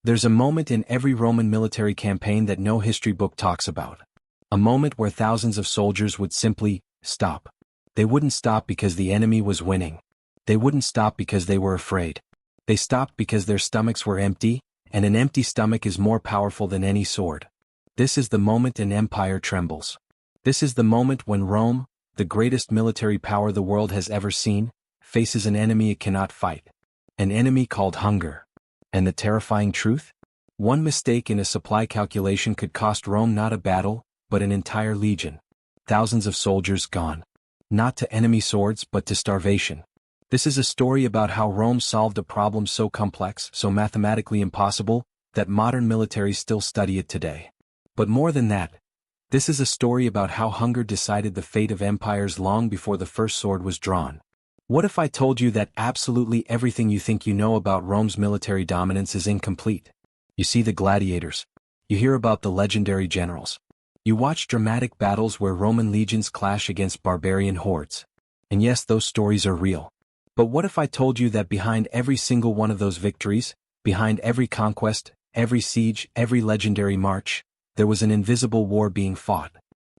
There's a moment in every Roman military campaign that no history book talks about. A moment where thousands of soldiers would simply stop. They wouldn't stop because the enemy was winning. They wouldn't stop because they were afraid. They stopped because their stomachs were empty, and an empty stomach is more powerful than any sword. This is the moment an empire trembles. This is the moment when Rome, the greatest military power the world has ever seen, faces an enemy it cannot fight. An enemy called hunger. And the terrifying truth? One mistake in a supply calculation could cost Rome not a battle, but an entire legion. Thousands of soldiers gone. Not to enemy swords but to starvation. This is a story about how Rome solved a problem so complex, so mathematically impossible, that modern militaries still study it today. But more than that, this is a story about how hunger decided the fate of empires long before the first sword was drawn. What if I told you that absolutely everything you think you know about Rome's military dominance is incomplete? You see the gladiators. You hear about the legendary generals. You watch dramatic battles where Roman legions clash against barbarian hordes. And yes, those stories are real. But what if I told you that behind every single one of those victories, behind every conquest, every siege, every legendary march, there was an invisible war being fought?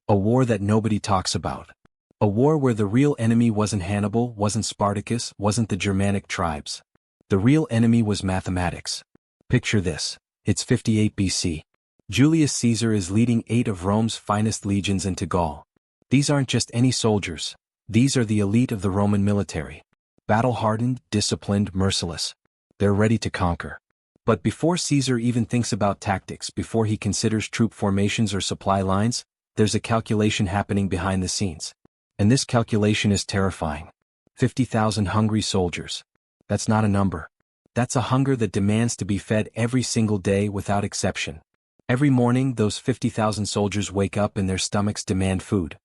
A war that nobody talks about. A war where the real enemy wasn't Hannibal, wasn't Spartacus, wasn't the Germanic tribes. The real enemy was mathematics. Picture this. It's 58 BC. Julius Caesar is leading 8 of Rome's finest legions into Gaul. These aren't just any soldiers. These are the elite of the Roman military. Battle-hardened, disciplined, merciless. They're ready to conquer. But before Caesar even thinks about tactics, before he considers troop formations or supply lines, there's a calculation happening behind the scenes. And this calculation is terrifying. 50,000 hungry soldiers. That's not a number. That's a hunger that demands to be fed every single day without exception. Every morning, those 50,000 soldiers wake up and their stomachs demand food.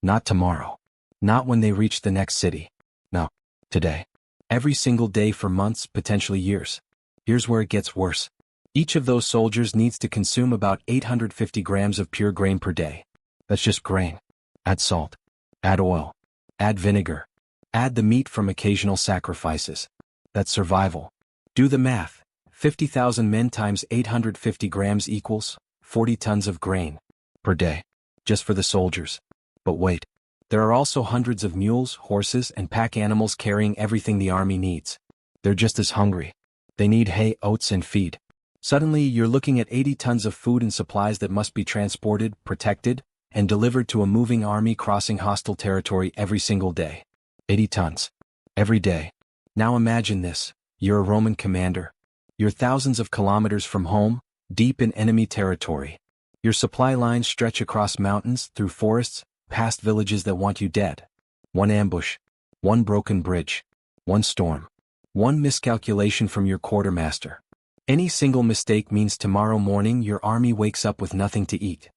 Not tomorrow. Not when they reach the next city. No. Today. Every single day for months, potentially years. Here's where it gets worse. Each of those soldiers needs to consume about 850 grams of pure grain per day. That's just grain. Add salt. Add oil. Add vinegar. Add the meat from occasional sacrifices. That's survival. Do the math. 50,000 men times 850 grams equals 40 tons of grain per day. Just for the soldiers. But wait. There are also hundreds of mules, horses, and pack animals carrying everything the army needs. They're just as hungry. They need hay, oats, and feed. Suddenly, you're looking at 80 tons of food and supplies that must be transported, protected, and delivered to a moving army crossing hostile territory every single day. 80 tons. Every day. Now imagine this. You're a Roman commander. You're thousands of kilometers from home, deep in enemy territory. Your supply lines stretch across mountains, through forests, past villages that want you dead. One ambush. One broken bridge. One storm. One miscalculation from your quartermaster. Any single mistake means tomorrow morning your army wakes up with nothing to eat.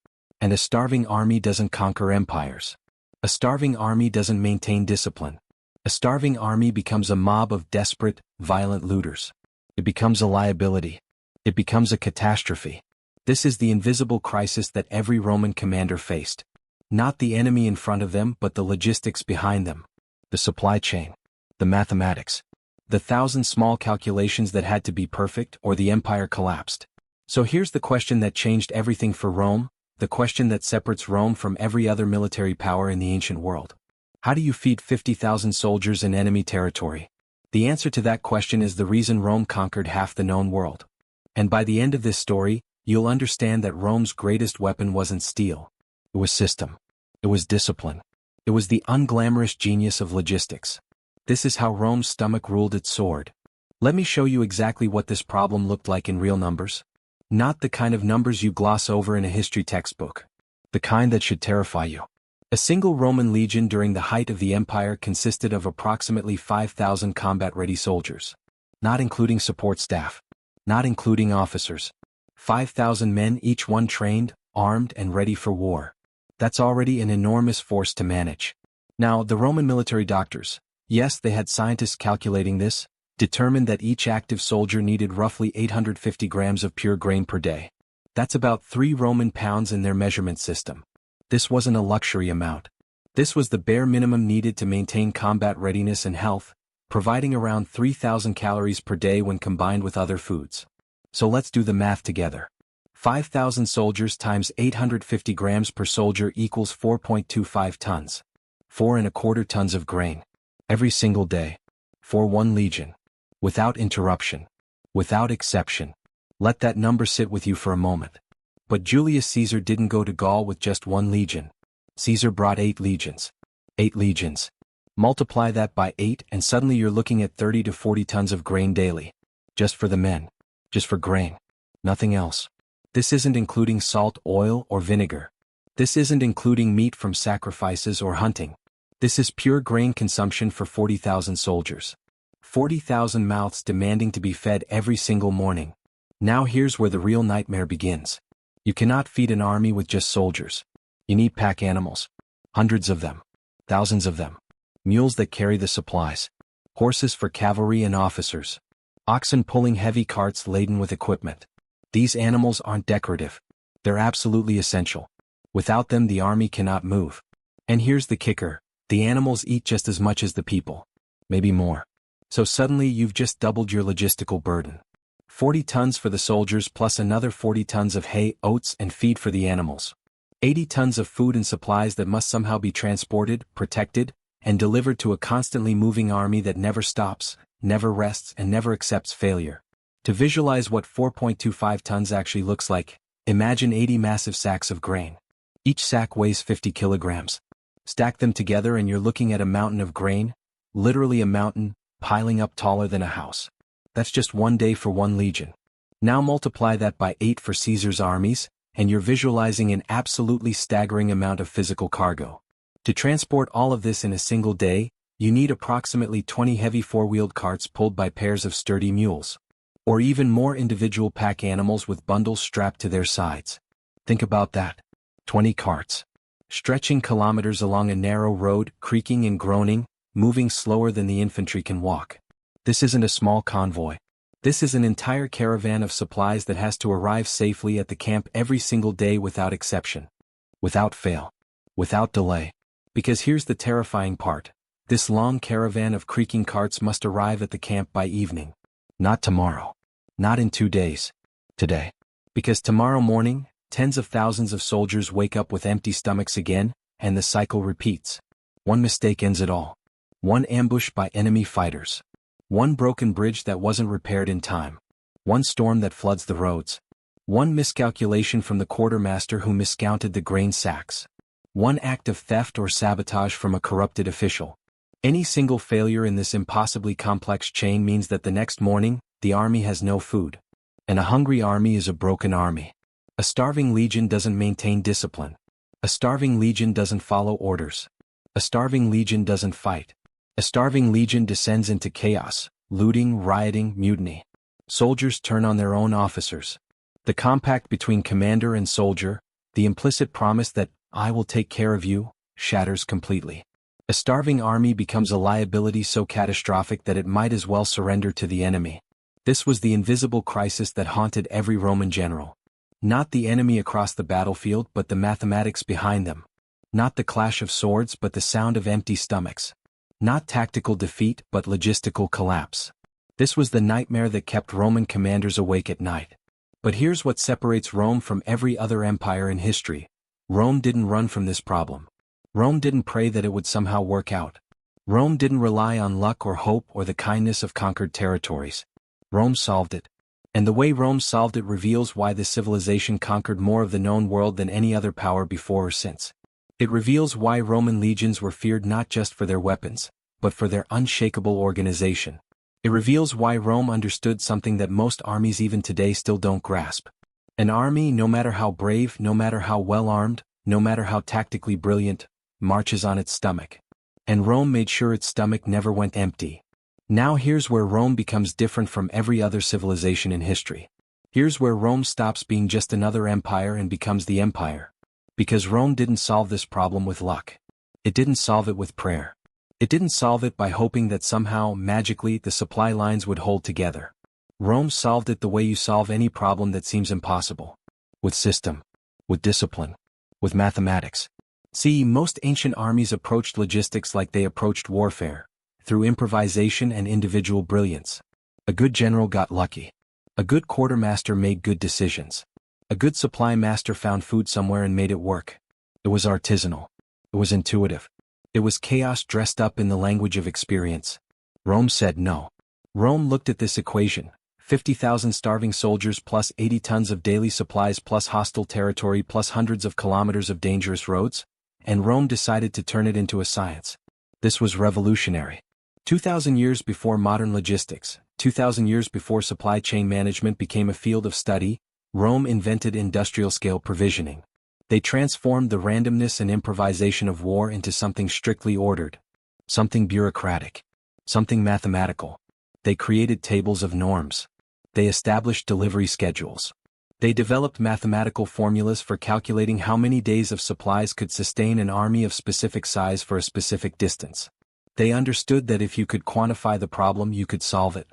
And a starving army doesn't conquer empires. A starving army doesn't maintain discipline. A starving army becomes a mob of desperate, violent looters. It becomes a liability. It becomes a catastrophe. This is the invisible crisis that every Roman commander faced. Not the enemy in front of them, but the logistics behind them. The supply chain. The mathematics. The 1,000 small calculations that had to be perfect or the empire collapsed. So here's the question that changed everything for Rome, the question that separates Rome from every other military power in the ancient world. How do you feed 50,000 soldiers in enemy territory? The answer to that question is the reason Rome conquered half the known world. And by the end of this story, you'll understand that Rome's greatest weapon wasn't steel. It was system. It was discipline. It was the unglamorous genius of logistics. This is how Rome's stomach ruled its sword. Let me show you exactly what this problem looked like in real numbers. Not the kind of numbers you gloss over in a history textbook. The kind that should terrify you. A single Roman legion during the height of the empire consisted of approximately 5,000 combat-ready soldiers. Not including support staff. Not including officers. 5,000 men, each one trained, armed, and ready for war. That's already an enormous force to manage. Now, the Roman military doctors, yes, they had scientists calculating this, determined that each active soldier needed roughly 850 grams of pure grain per day. That's about 3 Roman pounds in their measurement system. This wasn't a luxury amount. This was the bare minimum needed to maintain combat readiness and health, providing around 3,000 calories per day when combined with other foods. So let's do the math together. 5,000 soldiers times 850 grams per soldier equals 4.25 tons. 4¼ tons of grain. Every single day. For one legion. Without interruption. Without exception. Let that number sit with you for a moment. But Julius Caesar didn't go to Gaul with just one legion. Caesar brought 8 legions. 8 legions. Multiply that by 8 and suddenly you're looking at 30 to 40 tons of grain daily. Just for the men. Just for grain. Nothing else. This isn't including salt, oil, or vinegar. This isn't including meat from sacrifices or hunting. This is pure grain consumption for 40,000 soldiers. 40,000 mouths demanding to be fed every single morning. Now here's where the real nightmare begins. You cannot feed an army with just soldiers. You need pack animals. Hundreds of them. Thousands of them. Mules that carry the supplies. Horses for cavalry and officers. Oxen pulling heavy carts laden with equipment. These animals aren't decorative. They're absolutely essential. Without them the army cannot move. And here's the kicker. The animals eat just as much as the people. Maybe more. So suddenly you've just doubled your logistical burden. 40 tons for the soldiers plus another 40 tons of hay, oats, and feed for the animals. 80 tons of food and supplies that must somehow be transported, protected, and delivered to a constantly moving army that never stops, never rests, and never accepts failure. To visualize what 4.25 tons actually looks like, imagine 80 massive sacks of grain. Each sack weighs 50 kilograms. Stack them together and you're looking at a mountain of grain, literally a mountain, piling up taller than a house. That's just one day for one legion. Now multiply that by 8 for Caesar's armies, and you're visualizing an absolutely staggering amount of physical cargo. To transport all of this in a single day, you need approximately 20 heavy four-wheeled carts pulled by pairs of sturdy mules. Or even more individual pack animals with bundles strapped to their sides. Think about that. 20 carts. Stretching kilometers along a narrow road, creaking and groaning, moving slower than the infantry can walk. This isn't a small convoy. This is an entire caravan of supplies that has to arrive safely at the camp every single day without exception. Without fail. Without delay. Because here's the terrifying part. This long caravan of creaking carts must arrive at the camp by evening. Not tomorrow. Not in 2 days. Today. Because tomorrow morning, tens of thousands of soldiers wake up with empty stomachs again, and the cycle repeats. One mistake ends it all. One ambush by enemy fighters. One broken bridge that wasn't repaired in time. One storm that floods the roads. One miscalculation from the quartermaster who miscounted the grain sacks. One act of theft or sabotage from a corrupted official. Any single failure in this impossibly complex chain means that the next morning, the army has no food. And a hungry army is a broken army. A starving legion doesn't maintain discipline. A starving legion doesn't follow orders. A starving legion doesn't fight. A starving legion descends into chaos, looting, rioting, mutiny. Soldiers turn on their own officers. The compact between commander and soldier, the implicit promise that, "I will take care of you," shatters completely. A starving army becomes a liability so catastrophic that it might as well surrender to the enemy. This was the invisible crisis that haunted every Roman general. Not the enemy across the battlefield but the mathematics behind them. Not the clash of swords but the sound of empty stomachs. Not tactical defeat but logistical collapse. This was the nightmare that kept Roman commanders awake at night. But here's what separates Rome from every other empire in history. Rome didn't run from this problem. Rome didn't pray that it would somehow work out. Rome didn't rely on luck or hope or the kindness of conquered territories. Rome solved it. And the way Rome solved it reveals why this civilization conquered more of the known world than any other power before or since. It reveals why Roman legions were feared not just for their weapons, but for their unshakable organization. It reveals why Rome understood something that most armies even today still don't grasp. An army, no matter how brave, no matter how well armed, no matter how tactically brilliant, marches on its stomach. And Rome made sure its stomach never went empty. Now here's where Rome becomes different from every other civilization in history. Here's where Rome stops being just another empire and becomes the empire. Because Rome didn't solve this problem with luck. It didn't solve it with prayer. It didn't solve it by hoping that somehow, magically, the supply lines would hold together. Rome solved it the way you solve any problem that seems impossible. With system. With discipline. With mathematics. See, most ancient armies approached logistics like they approached warfare, through improvisation and individual brilliance. A good general got lucky. A good quartermaster made good decisions. A good supply master found food somewhere and made it work. It was artisanal. It was intuitive. It was chaos dressed up in the language of experience. Rome said no. Rome looked at this equation: 50,000 starving soldiers plus 80 tons of daily supplies plus hostile territory plus hundreds of kilometers of dangerous roads, and Rome decided to turn it into a science. This was revolutionary. 2,000 years before modern logistics, 2,000 years before supply chain management became a field of study, Rome invented industrial-scale provisioning. They transformed the randomness and improvisation of war into something strictly ordered, something bureaucratic, something mathematical. They created tables of norms. They established delivery schedules. They developed mathematical formulas for calculating how many days of supplies could sustain an army of specific size for a specific distance. They understood that if you could quantify the problem, you could solve it.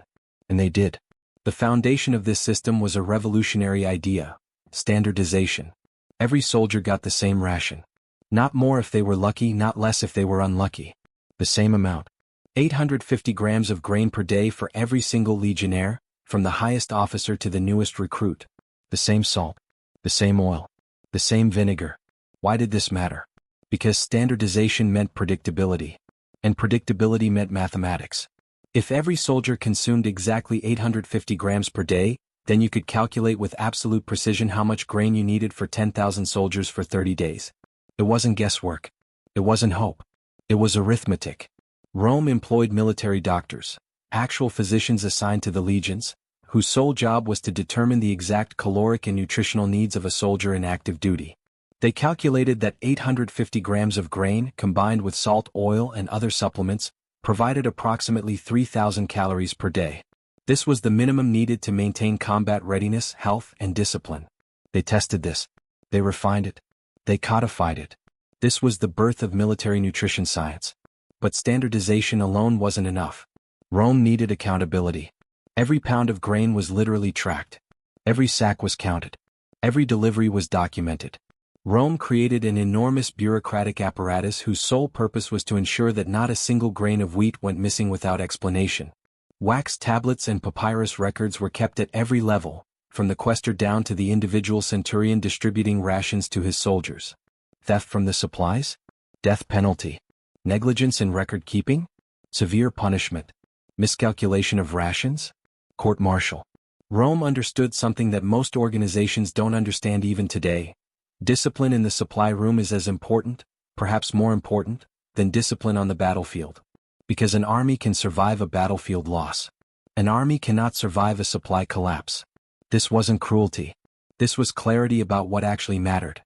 And they did. The foundation of this system was a revolutionary idea: standardization. Every soldier got the same ration. Not more if they were lucky, not less if they were unlucky. The same amount. 850 grams of grain per day for every single legionnaire, from the highest officer to the newest recruit. The same salt. The same oil. The same vinegar. Why did this matter? Because standardization meant predictability. And predictability meant mathematics. If every soldier consumed exactly 850 grams per day, then you could calculate with absolute precision how much grain you needed for 10,000 soldiers for 30 days. It wasn't guesswork. It wasn't hope. It was arithmetic. Rome employed military doctors, actual physicians assigned to the legions, whose sole job was to determine the exact caloric and nutritional needs of a soldier in active duty. They calculated that 850 grams of grain, combined with salt, oil, and other supplements, provided approximately 3,000 calories per day. This was the minimum needed to maintain combat readiness, health, and discipline. They tested this. They refined it. They codified it. This was the birth of military nutrition science. But standardization alone wasn't enough. Rome needed accountability. Every pound of grain was literally tracked. Every sack was counted. Every delivery was documented. Rome created an enormous bureaucratic apparatus whose sole purpose was to ensure that not a single grain of wheat went missing without explanation. Wax tablets and papyrus records were kept at every level, from the quaestor down to the individual centurion distributing rations to his soldiers. Theft from the supplies? Death penalty. Negligence in record-keeping? Severe punishment. Miscalculation of rations? Court-martial. Rome understood something that most organizations don't understand even today. Discipline in the supply room is as important, perhaps more important, than discipline on the battlefield. Because an army can survive a battlefield loss. An army cannot survive a supply collapse. This wasn't cruelty. This was clarity about what actually mattered.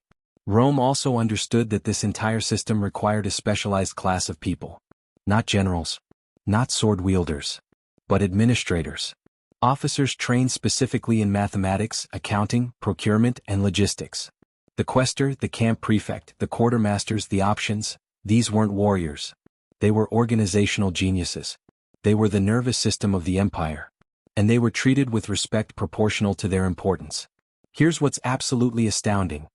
Rome also understood that this entire system required a specialized class of people. Not generals. Not sword wielders. But administrators. Officers trained specifically in mathematics, accounting, procurement, and logistics. The quaestor, the camp prefect, the quartermasters, the options, these weren't warriors. They were organizational geniuses. They were the nervous system of the empire. And they were treated with respect proportional to their importance. Here's what's absolutely astounding.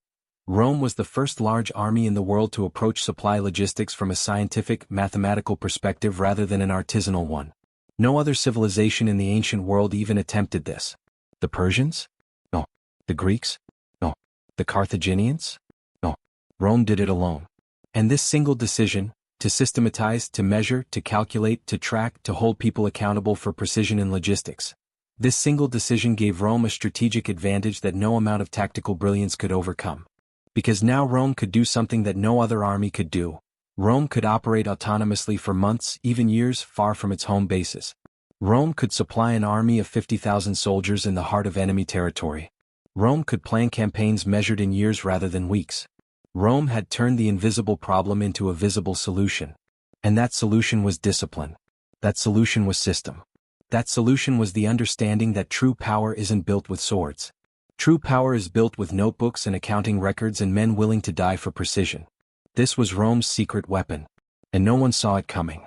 Rome was the first large army in the world to approach supply logistics from a scientific, mathematical perspective rather than an artisanal one. No other civilization in the ancient world even attempted this. The Persians? No. The Greeks? No. The Carthaginians? No. Rome did it alone. And this single decision, to systematize, to measure, to calculate, to track, to hold people accountable for precision in logistics. This single decision gave Rome a strategic advantage that no amount of tactical brilliance could overcome. Because now Rome could do something that no other army could do. Rome could operate autonomously for months, even years, far from its home bases. Rome could supply an army of 50,000 soldiers in the heart of enemy territory. Rome could plan campaigns measured in years rather than weeks. Rome had turned the invisible problem into a visible solution. And that solution was discipline. That solution was system. That solution was the understanding that true power isn't built with swords. True power is built with notebooks and accounting records and men willing to die for precision. This was Rome's secret weapon. And no one saw it coming.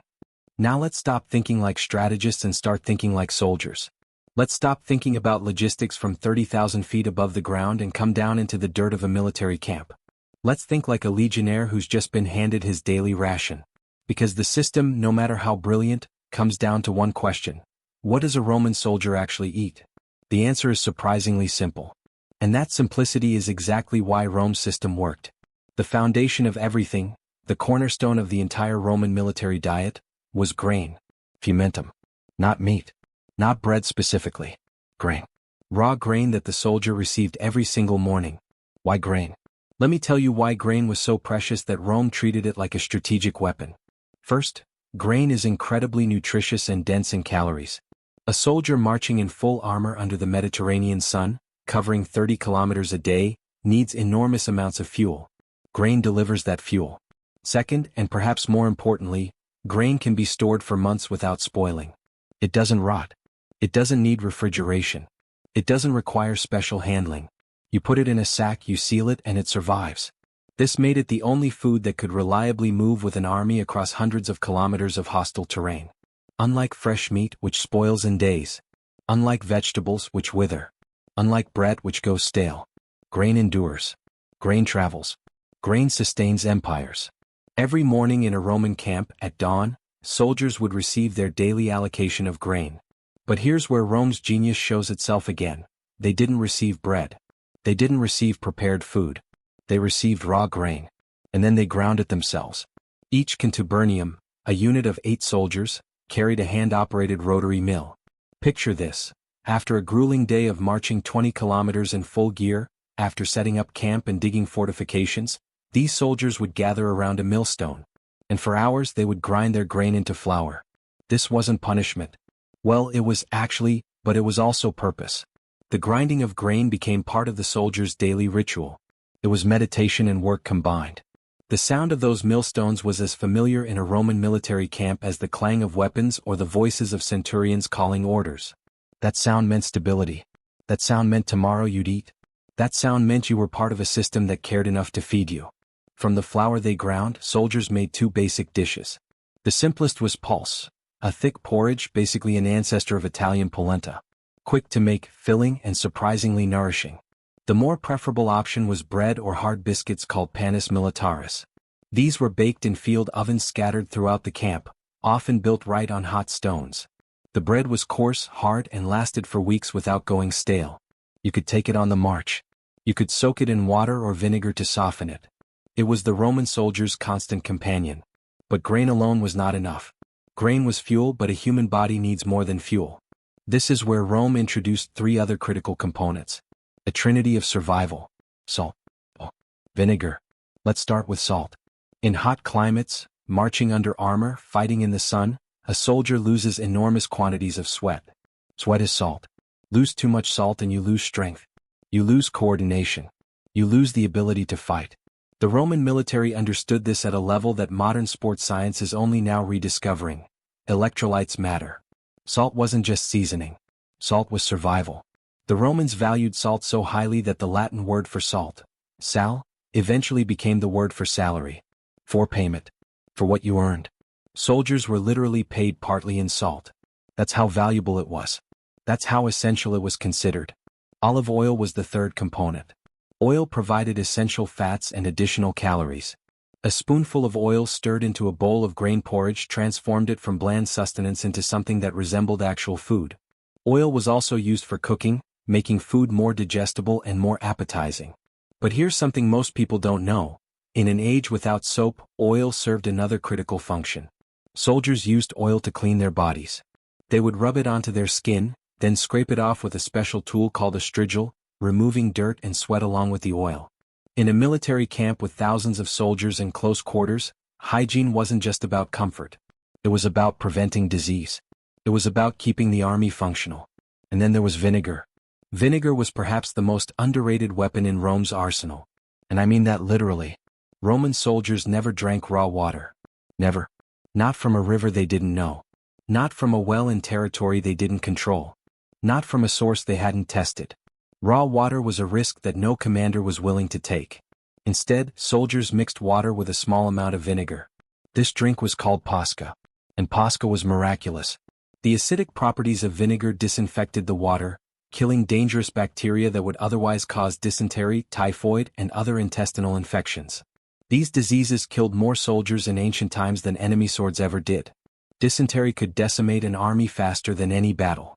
Now let's stop thinking like strategists and start thinking like soldiers. Let's stop thinking about logistics from 30,000 feet above the ground and come down into the dirt of a military camp. Let's think like a legionnaire who's just been handed his daily ration. Because the system, no matter how brilliant, comes down to one question. What does a Roman soldier actually eat? The answer is surprisingly simple. And that simplicity is exactly why Rome's system worked. The foundation of everything, the cornerstone of the entire Roman military diet, was grain. Fumentum. Not meat. Not bread specifically. Grain. Raw grain that the soldier received every single morning. Why grain? Let me tell you why grain was so precious that Rome treated it like a strategic weapon. First, grain is incredibly nutritious and dense in calories. A soldier marching in full armor under the Mediterranean sun, covering 30 kilometers a day, needs enormous amounts of fuel. Grain delivers that fuel. Second, and perhaps more importantly, grain can be stored for months without spoiling. It doesn't rot. It doesn't need refrigeration. It doesn't require special handling. You put it in a sack, you seal it, and it survives. This made it the only food that could reliably move with an army across hundreds of kilometers of hostile terrain. Unlike fresh meat, which spoils in days. Unlike vegetables, which wither. Unlike bread, which goes stale. Grain endures. Grain travels. Grain sustains empires. Every morning in a Roman camp, at dawn, soldiers would receive their daily allocation of grain. But here's where Rome's genius shows itself again. They didn't receive bread. They didn't receive prepared food. They received raw grain. And then they ground it themselves. Each contubernium, a unit of 8 soldiers, carried a hand-operated rotary mill. Picture this. After a grueling day of marching 20 kilometers in full gear, after setting up camp and digging fortifications, these soldiers would gather around a millstone. And for hours they would grind their grain into flour. This wasn't punishment. Well, it was actually, but it was also purpose. The grinding of grain became part of the soldiers' daily ritual. It was meditation and work combined. The sound of those millstones was as familiar in a Roman military camp as the clang of weapons or the voices of centurions calling orders. That sound meant stability. That sound meant tomorrow you'd eat. That sound meant you were part of a system that cared enough to feed you. From the flour they ground, soldiers made 2 basic dishes. The simplest was pulse, a thick porridge, basically an ancestor of Italian polenta. Quick to make, filling, and surprisingly nourishing. The more preferable option was bread or hard biscuits called panis militaris. These were baked in field ovens scattered throughout the camp, often built right on hot stones. The bread was coarse, hard, and lasted for weeks without going stale. You could take it on the march. You could soak it in water or vinegar to soften it. It was the Roman soldier's constant companion. But grain alone was not enough. Grain was fuel, but a human body needs more than fuel. This is where Rome introduced 3 other critical components. A trinity of survival. Salt. Vinegar. Let's start with salt. In hot climates, marching under armor, fighting in the sun, a soldier loses enormous quantities of sweat. Sweat is salt. Lose too much salt and you lose strength. You lose coordination. You lose the ability to fight. The Roman military understood this at a level that modern sports science is only now rediscovering. Electrolytes matter. Salt wasn't just seasoning. Salt was survival. The Romans valued salt so highly that the Latin word for salt, sal, eventually became the word for salary. For payment. For what you earned. Soldiers were literally paid partly in salt. That's how valuable it was. That's how essential it was considered. Olive oil was the third component. Oil provided essential fats and additional calories. A spoonful of oil stirred into a bowl of grain porridge transformed it from bland sustenance into something that resembled actual food. Oil was also used for cooking, making food more digestible and more appetizing. But here's something most people don't know. In an age without soap, oil served another critical function. Soldiers used oil to clean their bodies. They would rub it onto their skin, then scrape it off with a special tool called a strigil, removing dirt and sweat along with the oil. In a military camp with thousands of soldiers in close quarters, hygiene wasn't just about comfort. It was about preventing disease. It was about keeping the army functional. And then there was vinegar. Vinegar was perhaps the most underrated weapon in Rome's arsenal. And I mean that literally. Roman soldiers never drank raw water. Never. Not from a river they didn't know. Not from a well in territory they didn't control. Not from a source they hadn't tested. Raw water was a risk that no commander was willing to take. Instead, soldiers mixed water with a small amount of vinegar. This drink was called pasca. And pasca was miraculous. The acidic properties of vinegar disinfected the water, killing dangerous bacteria that would otherwise cause dysentery, typhoid, and other intestinal infections. These diseases killed more soldiers in ancient times than enemy swords ever did. Dysentery could decimate an army faster than any battle.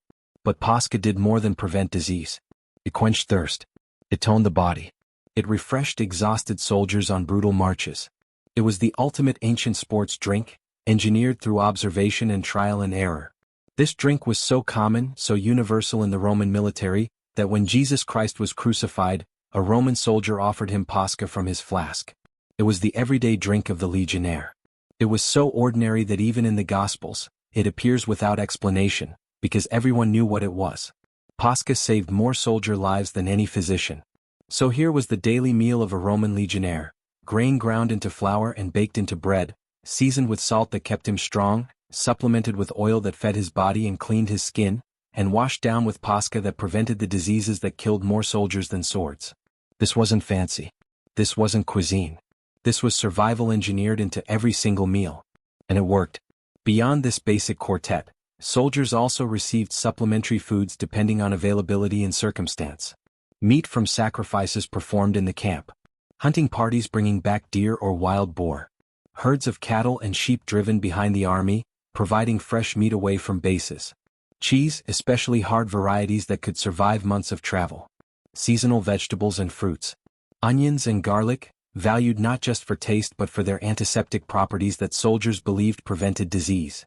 But Pascha did more than prevent disease. It quenched thirst. It toned the body. It refreshed exhausted soldiers on brutal marches. It was the ultimate ancient sports drink, engineered through observation and trial and error. This drink was so common, so universal in the Roman military, that when Jesus Christ was crucified, a Roman soldier offered him Pascha from his flask. It was the everyday drink of the legionnaire. It was so ordinary that even in the Gospels, it appears without explanation, because everyone knew what it was. Pascha saved more soldier lives than any physician. So here was the daily meal of a Roman legionnaire, grain ground into flour and baked into bread, seasoned with salt that kept him strong, supplemented with oil that fed his body and cleaned his skin, and washed down with Pascha that prevented the diseases that killed more soldiers than swords. This wasn't fancy. This wasn't cuisine. This was survival engineered into every single meal. And it worked. Beyond this basic quartet, soldiers also received supplementary foods depending on availability and circumstance. Meat from sacrifices performed in the camp. Hunting parties bringing back deer or wild boar. Herds of cattle and sheep driven behind the army, providing fresh meat away from bases. Cheese, especially hard varieties that could survive months of travel. Seasonal vegetables and fruits. Onions and garlic, valued not just for taste but for their antiseptic properties that soldiers believed prevented disease.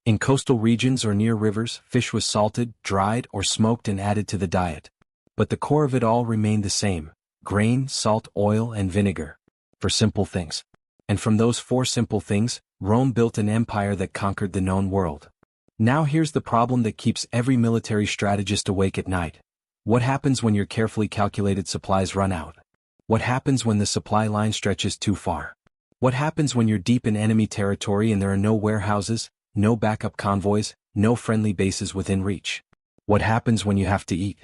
In coastal regions or near rivers, fish was salted, dried, or smoked and added to the diet. But the core of it all remained the same: grain, salt, oil, and vinegar. For simple things. And from those four simple things, Rome built an empire that conquered the known world. Now here's the problem that keeps every military strategist awake at night. What happens when your carefully calculated supplies run out? What happens when the supply line stretches too far? What happens when you're deep in enemy territory and there are no warehouses, no backup convoys, no friendly bases within reach? What happens when you have to eat?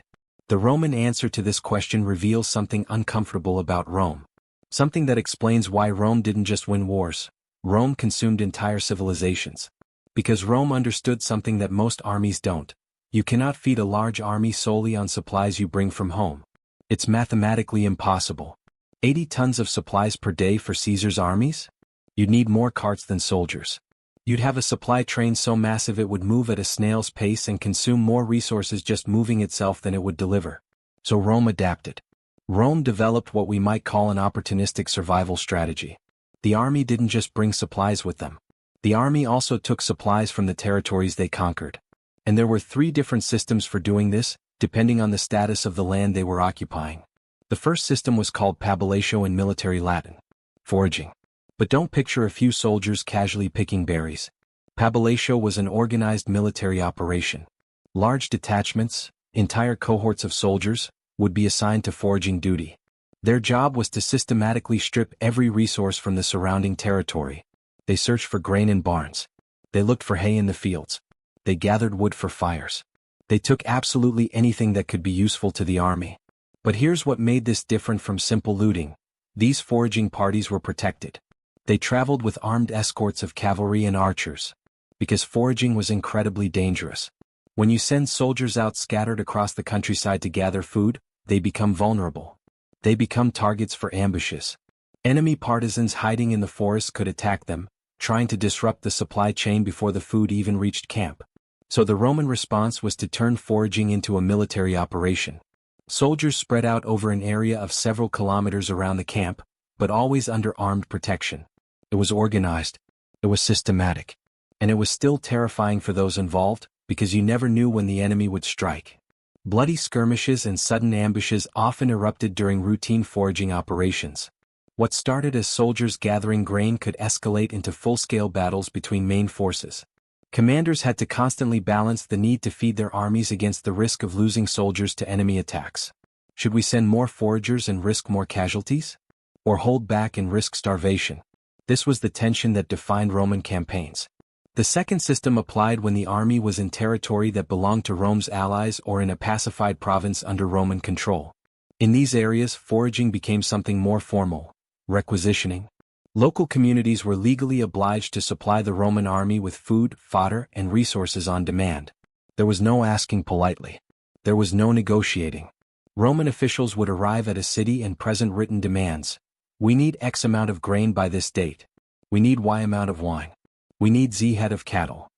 The Roman answer to this question reveals something uncomfortable about Rome. Something that explains why Rome didn't just win wars. Rome consumed entire civilizations. Because Rome understood something that most armies don't. You cannot feed a large army solely on supplies you bring from home. It's mathematically impossible. 80 tons of supplies per day for Caesar's armies? You'd need more carts than soldiers. You'd have a supply train so massive it would move at a snail's pace and consume more resources just moving itself than it would deliver. So Rome adapted. Rome developed what we might call an opportunistic survival strategy. The army didn't just bring supplies with them. The army also took supplies from the territories they conquered. And there were 3 different systems for doing this, depending on the status of the land they were occupying. The first system was called pabulatio in military Latin. Foraging. But don't picture a few soldiers casually picking berries. Pabulatio was an organized military operation. Large detachments, entire cohorts of soldiers, would be assigned to foraging duty. Their job was to systematically strip every resource from the surrounding territory. They searched for grain in barns. They looked for hay in the fields. They gathered wood for fires. They took absolutely anything that could be useful to the army. But here's what made this different from simple looting. These foraging parties were protected. They traveled with armed escorts of cavalry and archers. Because foraging was incredibly dangerous. When you send soldiers out scattered across the countryside to gather food, they become vulnerable. They become targets for ambushes. Enemy partisans hiding in the forest could attack them, trying to disrupt the supply chain before the food even reached camp. So the Roman response was to turn foraging into a military operation. Soldiers spread out over an area of several kilometers around the camp, but always under armed protection. It was organized. It was systematic. And it was still terrifying for those involved, because you never knew when the enemy would strike. Bloody skirmishes and sudden ambushes often erupted during routine foraging operations. What started as soldiers gathering grain could escalate into full-scale battles between main forces. Commanders had to constantly balance the need to feed their armies against the risk of losing soldiers to enemy attacks. Should we send more foragers and risk more casualties? Or hold back and risk starvation? This was the tension that defined Roman campaigns. The second system applied when the army was in territory that belonged to Rome's allies or in a pacified province under Roman control. In these areas, foraging became something more formal. Requisitioning. Local communities were legally obliged to supply the Roman army with food, fodder, and resources on demand. There was no asking politely. There was no negotiating. Roman officials would arrive at a city and present written demands. We need X amount of grain by this date. We need Y amount of wine. We need Z head of cattle.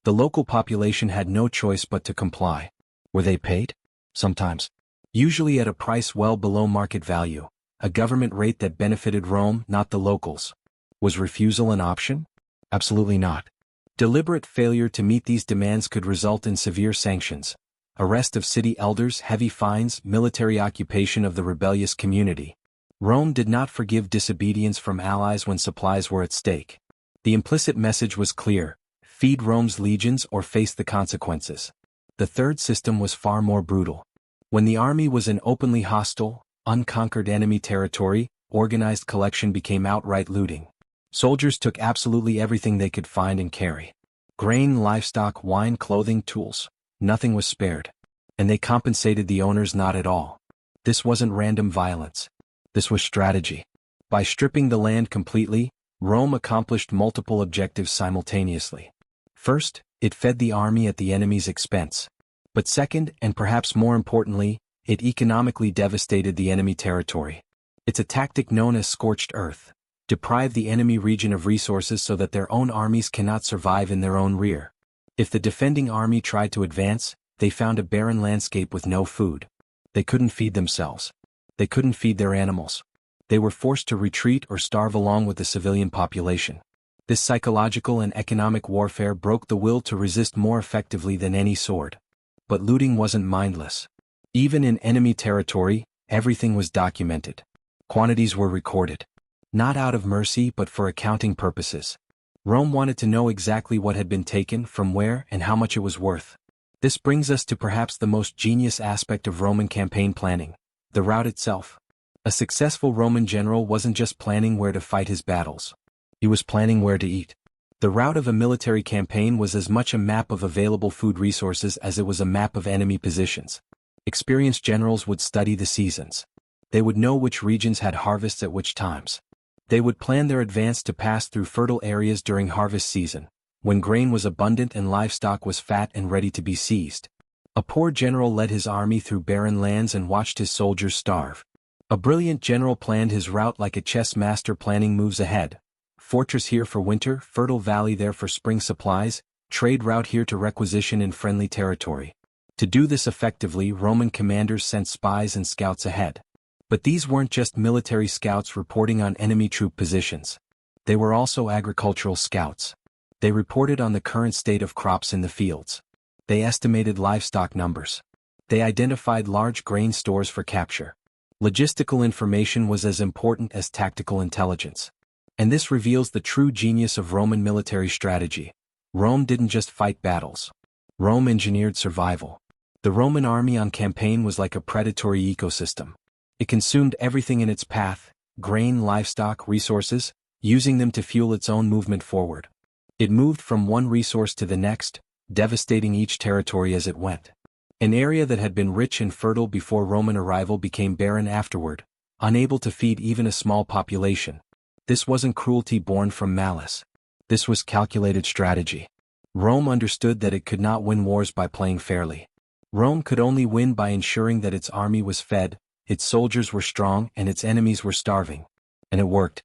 The local population had no choice but to comply. Were they paid? Sometimes. Usually at a price well below market value, a government rate that benefited Rome, not the locals. Was refusal an option? Absolutely not. Deliberate failure to meet these demands could result in severe sanctions: arrest of city elders, heavy fines, military occupation of the rebellious community. Rome did not forgive disobedience from allies when supplies were at stake. The implicit message was clear: feed Rome's legions or face the consequences. The third system was far more brutal. When the army was in openly hostile, unconquered enemy territory, organized collection became outright looting. Soldiers took absolutely everything they could find and carry. Grain, livestock, wine, clothing, tools. Nothing was spared. And they compensated the owners not at all. This wasn't random violence. This was strategy. By stripping the land completely, Rome accomplished multiple objectives simultaneously. First, it fed the army at the enemy's expense. But second, and perhaps more importantly, it economically devastated the enemy territory. It's a tactic known as scorched earth. Deprive the enemy region of resources so that their own armies cannot survive in their own rear. If the defending army tried to advance, they found a barren landscape with no food. They couldn't feed themselves. They couldn't feed their animals. They were forced to retreat or starve along with the civilian population. This psychological and economic warfare broke the will to resist more effectively than any sword. But looting wasn't mindless. Even in enemy territory, everything was documented. Quantities were recorded. Not out of mercy but for accounting purposes. Rome wanted to know exactly what had been taken, from where, and how much it was worth. This brings us to perhaps the most genius aspect of Roman campaign planning: the route itself. A successful Roman general wasn't just planning where to fight his battles. He was planning where to eat. The route of a military campaign was as much a map of available food resources as it was a map of enemy positions. Experienced generals would study the seasons. They would know which regions had harvests at which times. They would plan their advance to pass through fertile areas during harvest season, when grain was abundant and livestock was fat and ready to be seized. A poor general led his army through barren lands and watched his soldiers starve. A brilliant general planned his route like a chess master planning moves ahead. Fortress here for winter, fertile valley there for spring supplies, trade route here to requisition in friendly territory. To do this effectively, Roman commanders sent spies and scouts ahead. But these weren't just military scouts reporting on enemy troop positions. They were also agricultural scouts. They reported on the current state of crops in the fields. They estimated livestock numbers. They identified large grain stores for capture. Logistical information was as important as tactical intelligence. And this reveals the true genius of Roman military strategy. Rome didn't just fight battles. Rome engineered survival. The Roman army on campaign was like a predatory ecosystem. It consumed everything in its path: grain, livestock, resources, using them to fuel its own movement forward. It moved from one resource to the next, devastating each territory as it went. An area that had been rich and fertile before Roman arrival became barren afterward, unable to feed even a small population. This wasn't cruelty born from malice. This was calculated strategy. Rome understood that it could not win wars by playing fairly. Rome could only win by ensuring that its army was fed, its soldiers were strong, and its enemies were starving. And it worked.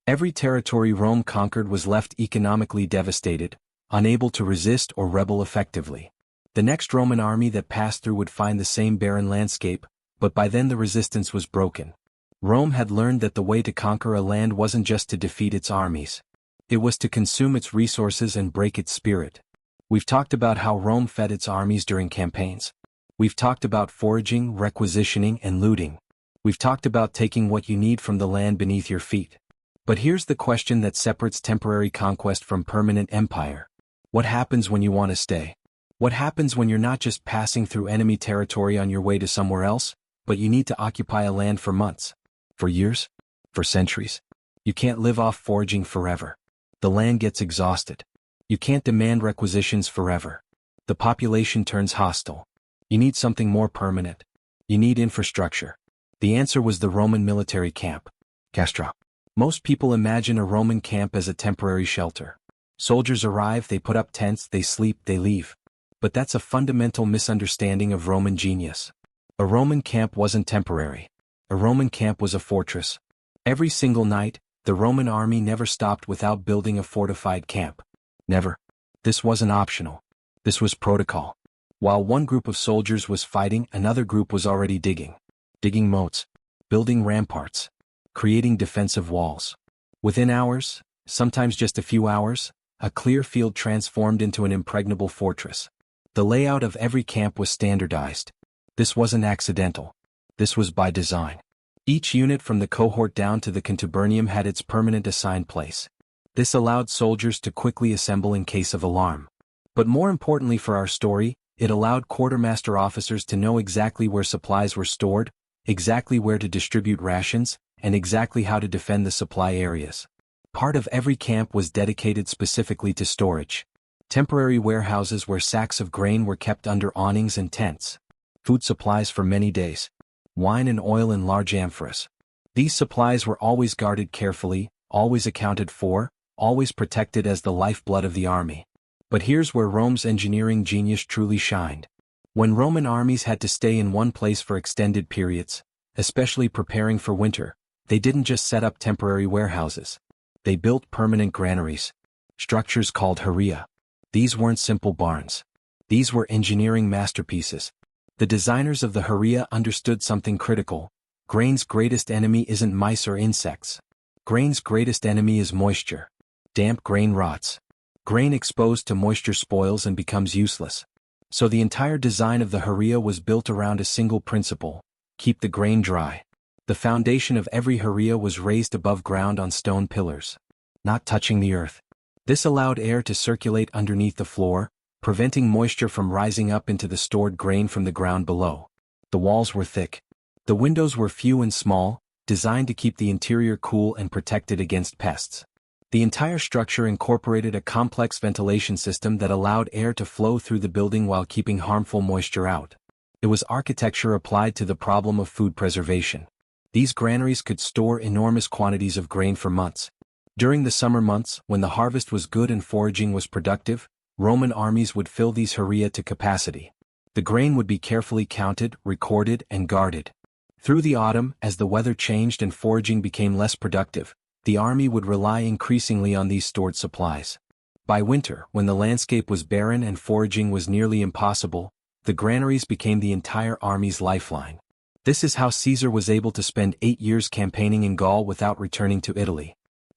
Every territory Rome conquered was left economically devastated, unable to resist or rebel effectively. The next Roman army that passed through would find the same barren landscape, but by then the resistance was broken. Rome had learned that the way to conquer a land wasn't just to defeat its armies. It was to consume its resources and break its spirit. We've talked about how Rome fed its armies during campaigns. We've talked about foraging, requisitioning, and looting. We've talked about taking what you need from the land beneath your feet. But here's the question that separates temporary conquest from permanent empire. What happens when you want to stay? What happens when you're not just passing through enemy territory on your way to somewhere else, but you need to occupy a land for months? For years? For centuries? You can't live off foraging forever. The land gets exhausted. You can't demand requisitions forever. The population turns hostile. You need something more permanent. You need infrastructure. The answer was the Roman military camp. Castra. Most people imagine a Roman camp as a temporary shelter. Soldiers arrive, they put up tents, they sleep, they leave. But that's a fundamental misunderstanding of Roman genius. A Roman camp wasn't temporary. A Roman camp was a fortress. Every single night, the Roman army never stopped without building a fortified camp. Never. This wasn't optional. This was protocol. While one group of soldiers was fighting, another group was already digging. Digging moats, building ramparts, creating defensive walls. Within hours, sometimes just a few hours, a clear field transformed into an impregnable fortress. The layout of every camp was standardized. This wasn't accidental. This was by design. Each unit from the cohort down to the contubernium had its permanent assigned place. This allowed soldiers to quickly assemble in case of alarm. But more importantly for our story, it allowed quartermaster officers to know exactly where supplies were stored, exactly where to distribute rations, and exactly how to defend the supply areas. Part of every camp was dedicated specifically to storage. Temporary warehouses where sacks of grain were kept under awnings and tents. Food supplies for many days. Wine and oil in large amphoras. These supplies were always guarded carefully, always accounted for, always protected as the lifeblood of the army. But here's where Rome's engineering genius truly shined. When Roman armies had to stay in one place for extended periods, especially preparing for winter, they didn't just set up temporary warehouses. They built permanent granaries, structures called haria. These weren't simple barns. These were engineering masterpieces. The designers of the haria understood something critical. Grain's greatest enemy isn't mice or insects. Grain's greatest enemy is moisture. Damp grain rots. Grain exposed to moisture spoils and becomes useless. So the entire design of the haria was built around a single principle: keep the grain dry. The foundation of every haria was raised above ground on stone pillars, not touching the earth. This allowed air to circulate underneath the floor, preventing moisture from rising up into the stored grain from the ground below. The walls were thick. The windows were few and small, designed to keep the interior cool and protected against pests. The entire structure incorporated a complex ventilation system that allowed air to flow through the building while keeping harmful moisture out. It was architecture applied to the problem of food preservation. These granaries could store enormous quantities of grain for months. During the summer months, when the harvest was good and foraging was productive, Roman armies would fill these haria to capacity. The grain would be carefully counted, recorded, and guarded. Through the autumn, as the weather changed and foraging became less productive, the army would rely increasingly on these stored supplies. By winter, when the landscape was barren and foraging was nearly impossible, the granaries became the entire army's lifeline. This is how Caesar was able to spend 8 years campaigning in Gaul without returning to Italy.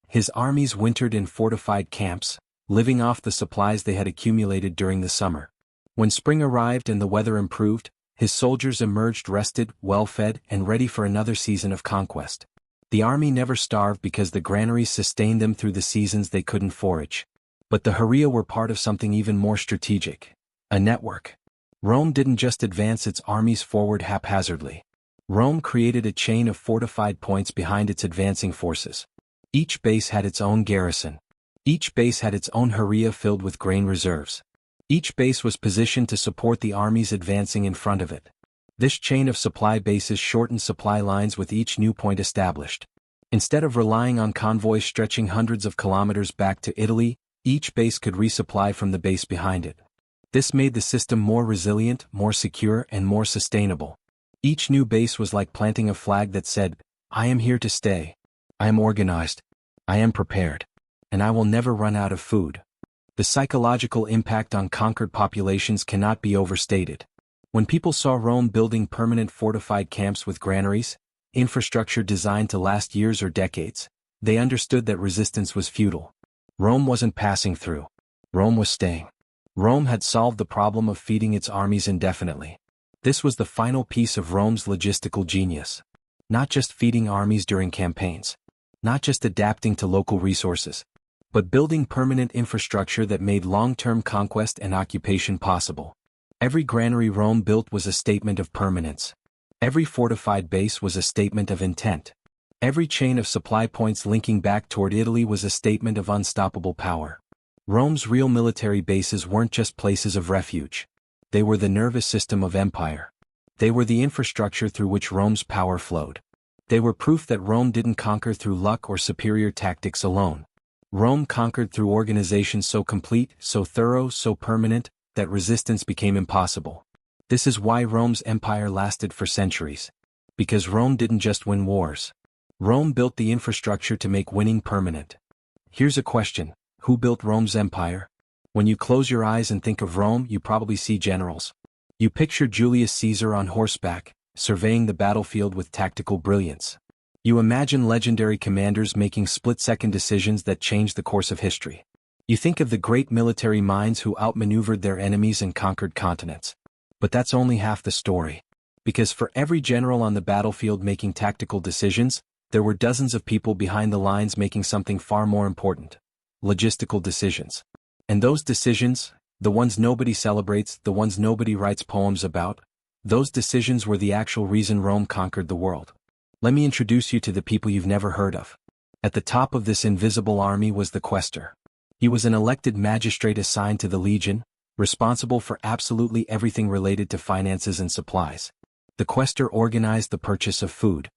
His armies wintered in fortified camps, living off the supplies they had accumulated during the summer. When spring arrived and the weather improved, his soldiers emerged rested, well-fed, and ready for another season of conquest. The army never starved because the granaries sustained them through the seasons they couldn't forage. But the haria were part of something even more strategic: a network. Rome didn't just advance its armies forward haphazardly. Rome created a chain of fortified points behind its advancing forces. Each base had its own garrison. Each base had its own haria filled with grain reserves. Each base was positioned to support the armies advancing in front of it. This chain of supply bases shortened supply lines with each new point established. Instead of relying on convoys stretching hundreds of kilometers back to Italy, each base could resupply from the base behind it. This made the system more resilient, more secure, and more sustainable. Each new base was like planting a flag that said, "I am here to stay. I am organized. I am prepared. And I will never run out of food." The psychological impact on conquered populations cannot be overstated. When people saw Rome building permanent fortified camps with granaries, infrastructure designed to last years or decades, they understood that resistance was futile. Rome wasn't passing through. Rome was staying. Rome had solved the problem of feeding its armies indefinitely. This was the final piece of Rome's logistical genius. Not just feeding armies during campaigns. Not just adapting to local resources. But building permanent infrastructure that made long-term conquest and occupation possible. Every granary Rome built was a statement of permanence. Every fortified base was a statement of intent. Every chain of supply points linking back toward Italy was a statement of unstoppable power. Rome's real military bases weren't just places of refuge. They were the nervous system of empire. They were the infrastructure through which Rome's power flowed. They were proof that Rome didn't conquer through luck or superior tactics alone. Rome conquered through organization so complete, so thorough, so permanent, that resistance became impossible. This is why Rome's empire lasted for centuries. Because Rome didn't just win wars. Rome built the infrastructure to make winning permanent. Here's a question: who built Rome's empire? When you close your eyes and think of Rome, you probably see generals. You picture Julius Caesar on horseback, surveying the battlefield with tactical brilliance. You imagine legendary commanders making split-second decisions that changed the course of history. You think of the great military minds who outmaneuvered their enemies and conquered continents. But that's only half the story. Because for every general on the battlefield making tactical decisions, there were dozens of people behind the lines making something far more important: logistical decisions. And those decisions, the ones nobody celebrates, the ones nobody writes poems about, those decisions were the actual reason Rome conquered the world. Let me introduce you to the people you've never heard of. At the top of this invisible army was the quaestor. He was an elected magistrate assigned to the legion, responsible for absolutely everything related to finances and supplies. The quaestor organized the purchase of food.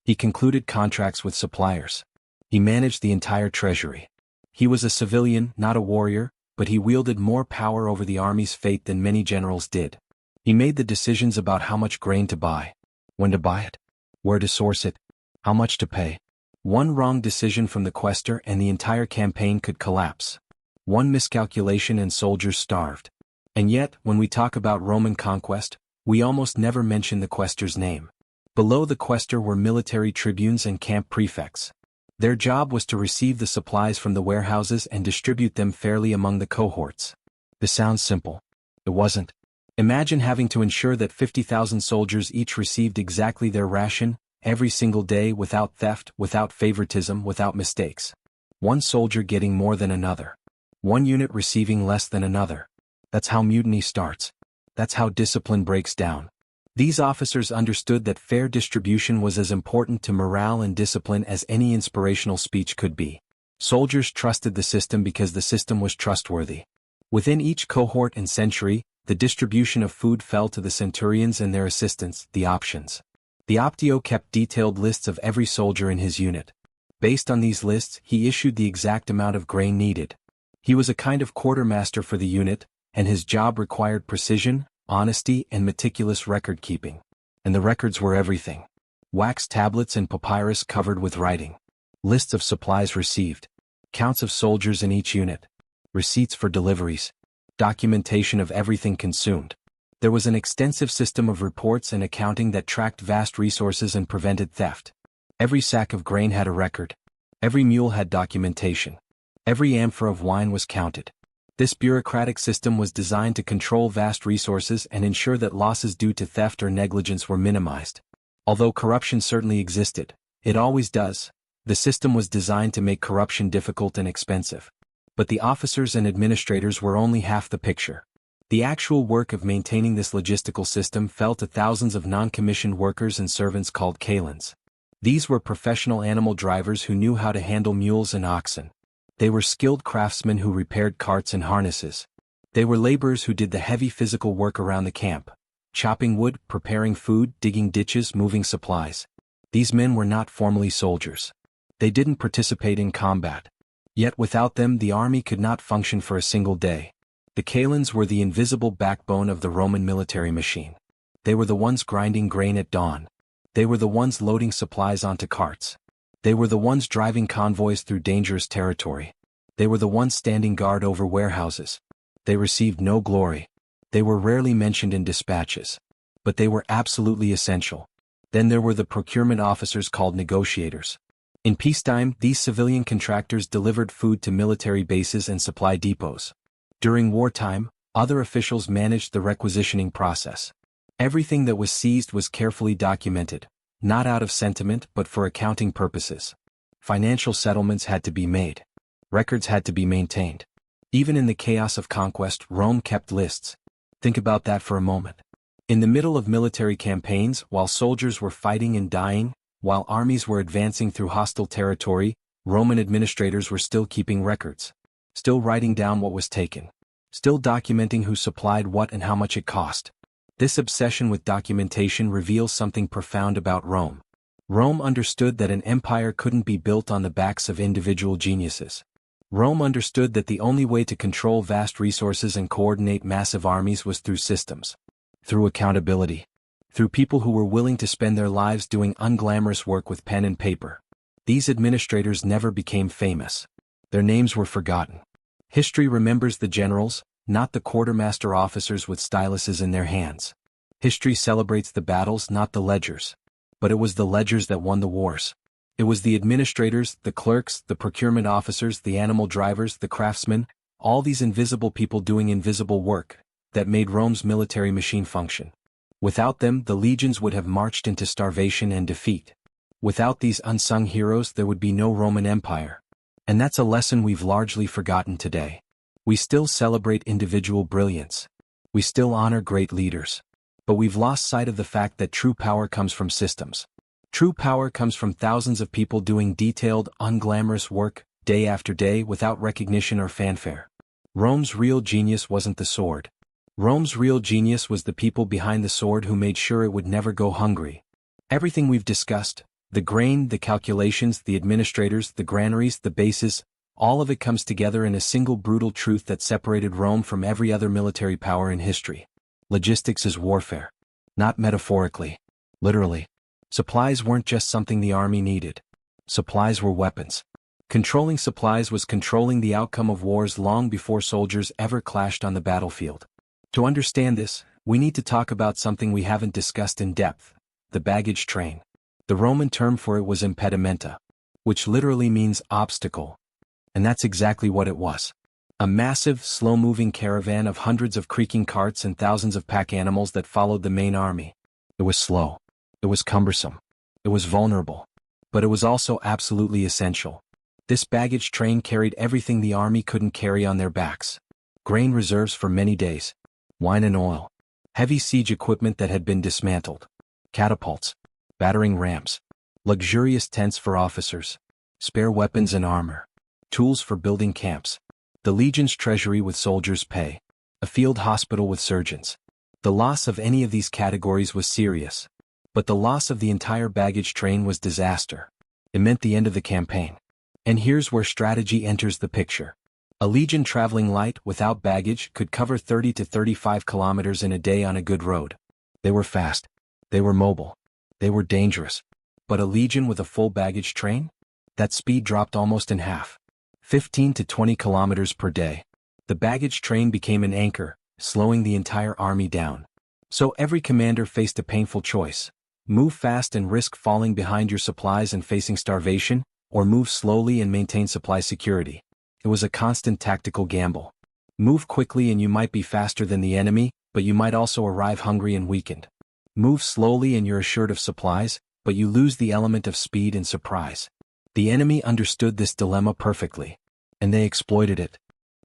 He concluded contracts with suppliers. He managed the entire treasury. He was a civilian, not a warrior, but he wielded more power over the army's fate than many generals did. He made the decisions about how much grain to buy, when to buy it, where to source it, how much to pay. One wrong decision from the quaestor and the entire campaign could collapse. One miscalculation and soldiers starved. And yet, when we talk about Roman conquest, we almost never mention the quaestor's name. Below the quaestor were military tribunes and camp prefects. Their job was to receive the supplies from the warehouses and distribute them fairly among the cohorts. This sounds simple. It wasn't. Imagine having to ensure that 50,000 soldiers each received exactly their ration, every single day, without theft, without favoritism, without mistakes. One soldier getting more than another. One unit receiving less than another. That's how mutiny starts. That's how discipline breaks down. These officers understood that fair distribution was as important to morale and discipline as any inspirational speech could be. Soldiers trusted the system because the system was trustworthy. Within each cohort and century, the distribution of food fell to the centurions and their assistants, the options. The optio kept detailed lists of every soldier in his unit. Based on these lists, he issued the exact amount of grain needed. He was a kind of quartermaster for the unit, and his job required precision, honesty, and meticulous record-keeping. And the records were everything. Wax tablets and papyrus covered with writing. Lists of supplies received. Counts of soldiers in each unit. Receipts for deliveries. Documentation of everything consumed. There was an extensive system of reports and accounting that tracked vast resources and prevented theft. Every sack of grain had a record. Every mule had documentation. Every amphora of wine was counted. This bureaucratic system was designed to control vast resources and ensure that losses due to theft or negligence were minimized. Although corruption certainly existed, it always does, the system was designed to make corruption difficult and expensive. But the officers and administrators were only half the picture. The actual work of maintaining this logistical system fell to thousands of non-commissioned workers and servants called kalends. These were professional animal drivers who knew how to handle mules and oxen. They were skilled craftsmen who repaired carts and harnesses. They were laborers who did the heavy physical work around the camp, chopping wood, preparing food, digging ditches, moving supplies. These men were not formally soldiers. They didn't participate in combat. Yet without them the army could not function for a single day. The kalends were the invisible backbone of the Roman military machine. They were the ones grinding grain at dawn. They were the ones loading supplies onto carts. They were the ones driving convoys through dangerous territory. They were the ones standing guard over warehouses. They received no glory. They were rarely mentioned in dispatches. But they were absolutely essential. Then there were the procurement officers called negotiators. In peacetime, these civilian contractors delivered food to military bases and supply depots. During wartime, other officials managed the requisitioning process. Everything that was seized was carefully documented, not out of sentiment but for accounting purposes. Financial settlements had to be made. Records had to be maintained. Even in the chaos of conquest, Rome kept lists. Think about that for a moment. In the middle of military campaigns, while soldiers were fighting and dying, while armies were advancing through hostile territory, Roman administrators were still keeping records. Still writing down what was taken. Still documenting who supplied what and how much it cost. This obsession with documentation reveals something profound about Rome. Rome understood that an empire couldn't be built on the backs of individual geniuses. Rome understood that the only way to control vast resources and coordinate massive armies was through systems. Through accountability. Through people who were willing to spend their lives doing unglamorous work with pen and paper. These administrators never became famous. Their names were forgotten. History remembers the generals, not the quartermaster officers with styluses in their hands. History celebrates the battles, not the ledgers. But it was the ledgers that won the wars. It was the administrators, the clerks, the procurement officers, the animal drivers, the craftsmen, all these invisible people doing invisible work, that made Rome's military machine function. Without them, the legions would have marched into starvation and defeat. Without these unsung heroes, there would be no Roman Empire. And that's a lesson we've largely forgotten today. We still celebrate individual brilliance. We still honor great leaders. But we've lost sight of the fact that true power comes from systems. True power comes from thousands of people doing detailed, unglamorous work, day after day, without recognition or fanfare. Rome's real genius wasn't the sword. Rome's real genius was the people behind the sword who made sure it would never go hungry. Everything we've discussed, the grain, the calculations, the administrators, the granaries, the bases, all of it comes together in a single brutal truth that separated Rome from every other military power in history. Logistics is warfare. Not metaphorically. Literally. Supplies weren't just something the army needed. Supplies were weapons. Controlling supplies was controlling the outcome of wars long before soldiers ever clashed on the battlefield. To understand this, we need to talk about something we haven't discussed in depth: the baggage train. The Roman term for it was impedimenta, which literally means obstacle. And that's exactly what it was. A massive, slow-moving caravan of hundreds of creaking carts and thousands of pack animals that followed the main army. It was slow. It was cumbersome. It was vulnerable. But it was also absolutely essential. This baggage train carried everything the army couldn't carry on their backs. Grain reserves for many days. Wine and oil. Heavy siege equipment that had been dismantled. Catapults. Battering rams. Luxurious tents for officers. Spare weapons and armor. Tools for building camps. The legion's treasury with soldiers' pay. A field hospital with surgeons. The loss of any of these categories was serious. But the loss of the entire baggage train was disaster. It meant the end of the campaign. And here's where strategy enters the picture. A legion traveling light, without baggage, could cover 30 to 35 kilometers in a day on a good road. They were fast. They were mobile. They were dangerous. But a legion with a full baggage train? That speed dropped almost in half. 15 to 20 kilometers per day. The baggage train became an anchor, slowing the entire army down. So every commander faced a painful choice. Move fast and risk falling behind your supplies and facing starvation, or move slowly and maintain supply security. It was a constant tactical gamble. Move quickly and you might be faster than the enemy, but you might also arrive hungry and weakened. Move slowly and you're assured of supplies, but you lose the element of speed and surprise. The enemy understood this dilemma perfectly. And they exploited it.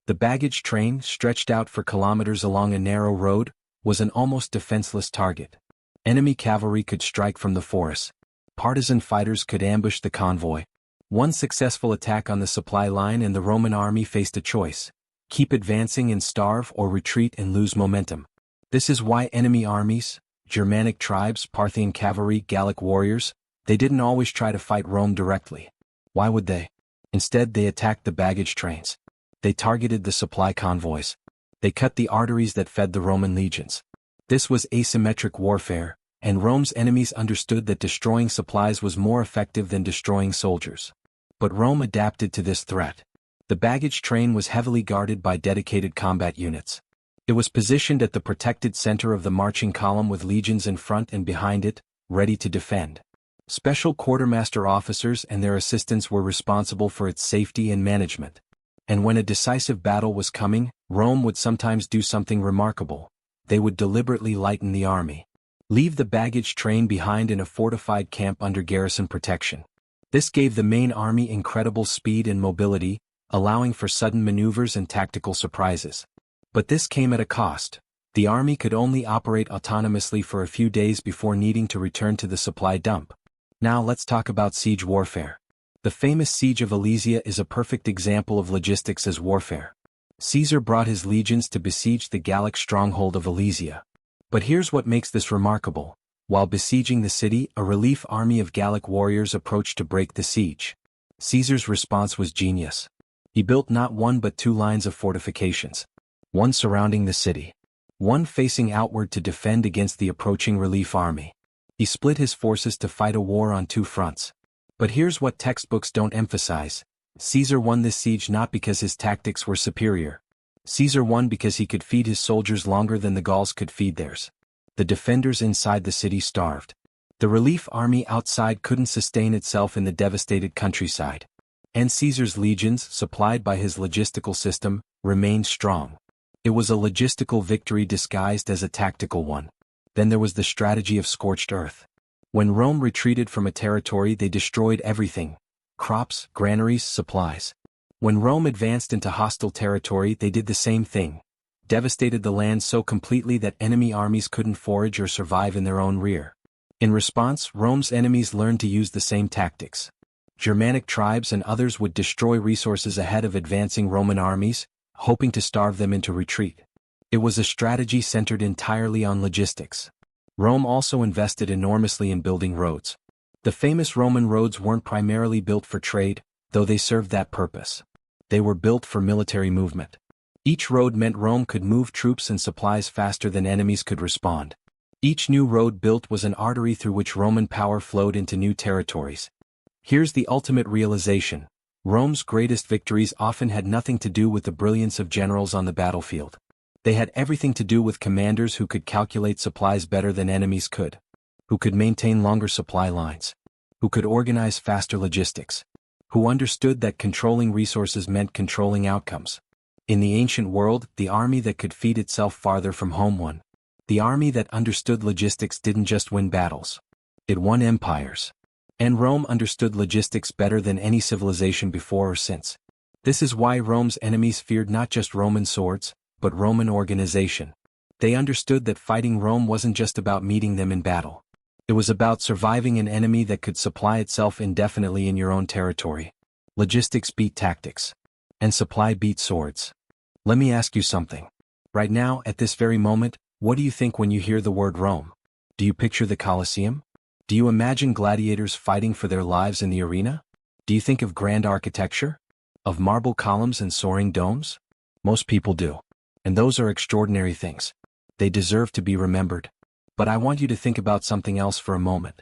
The baggage train, stretched out for kilometers along a narrow road, was an almost defenseless target. Enemy cavalry could strike from the forest. Partisan fighters could ambush the convoy. One successful attack on the supply line and the Roman army faced a choice: keep advancing and starve, or retreat and lose momentum. This is why enemy armies, Germanic tribes, Parthian cavalry, Gallic warriors, they didn't always try to fight Rome directly. Why would they? Instead, they attacked the baggage trains. They targeted the supply convoys. They cut the arteries that fed the Roman legions. This was asymmetric warfare, and Rome's enemies understood that destroying supplies was more effective than destroying soldiers. But Rome adapted to this threat. The baggage train was heavily guarded by dedicated combat units. It was positioned at the protected center of the marching column with legions in front and behind it, ready to defend. Special quartermaster officers and their assistants were responsible for its safety and management. And when a decisive battle was coming, Rome would sometimes do something remarkable. They would deliberately lighten the army. Leave the baggage train behind in a fortified camp under garrison protection. This gave the main army incredible speed and mobility, allowing for sudden maneuvers and tactical surprises. But this came at a cost. The army could only operate autonomously for a few days before needing to return to the supply dump. Now let's talk about siege warfare. The famous siege of Alesia is a perfect example of logistics as warfare. Caesar brought his legions to besiege the Gallic stronghold of Alesia. But here's what makes this remarkable. While besieging the city, a relief army of Gallic warriors approached to break the siege. Caesar's response was genius. He built not one but two lines of fortifications. One surrounding the city. One facing outward to defend against the approaching relief army. He split his forces to fight a war on two fronts. But here's what textbooks don't emphasize. Caesar won this siege not because his tactics were superior. Caesar won because he could feed his soldiers longer than the Gauls could feed theirs. The defenders inside the city starved. The relief army outside couldn't sustain itself in the devastated countryside. And Caesar's legions, supplied by his logistical system, remained strong. It was a logistical victory disguised as a tactical one. Then there was the strategy of scorched earth. When Rome retreated from a territory, they destroyed everything: crops, granaries, supplies. When Rome advanced into hostile territory, they did the same thing: devastated the land so completely that enemy armies couldn't forage or survive in their own rear. In response, Rome's enemies learned to use the same tactics. Germanic tribes and others would destroy resources ahead of advancing Roman armies, hoping to starve them into retreat. It was a strategy centered entirely on logistics. Rome also invested enormously in building roads. The famous Roman roads weren't primarily built for trade, though they served that purpose. They were built for military movement. Each road meant Rome could move troops and supplies faster than enemies could respond. Each new road built was an artery through which Roman power flowed into new territories. Here's the ultimate realization: Rome's greatest victories often had nothing to do with the brilliance of generals on the battlefield. They had everything to do with commanders who could calculate supplies better than enemies could, who could maintain longer supply lines, who could organize faster logistics, who understood that controlling resources meant controlling outcomes. In the ancient world, the army that could feed itself farther from home won. The army that understood logistics didn't just win battles. It won empires. And Rome understood logistics better than any civilization before or since. This is why Rome's enemies feared not just Roman swords, but Roman organization. They understood that fighting Rome wasn't just about meeting them in battle. It was about surviving an enemy that could supply itself indefinitely in your own territory. Logistics beat tactics. And supply beat swords. Let me ask you something. Right now, at this very moment, what do you think when you hear the word Rome? Do you picture the Colosseum? Do you imagine gladiators fighting for their lives in the arena? Do you think of grand architecture? Of marble columns and soaring domes? Most people do. And those are extraordinary things. They deserve to be remembered. But I want you to think about something else for a moment.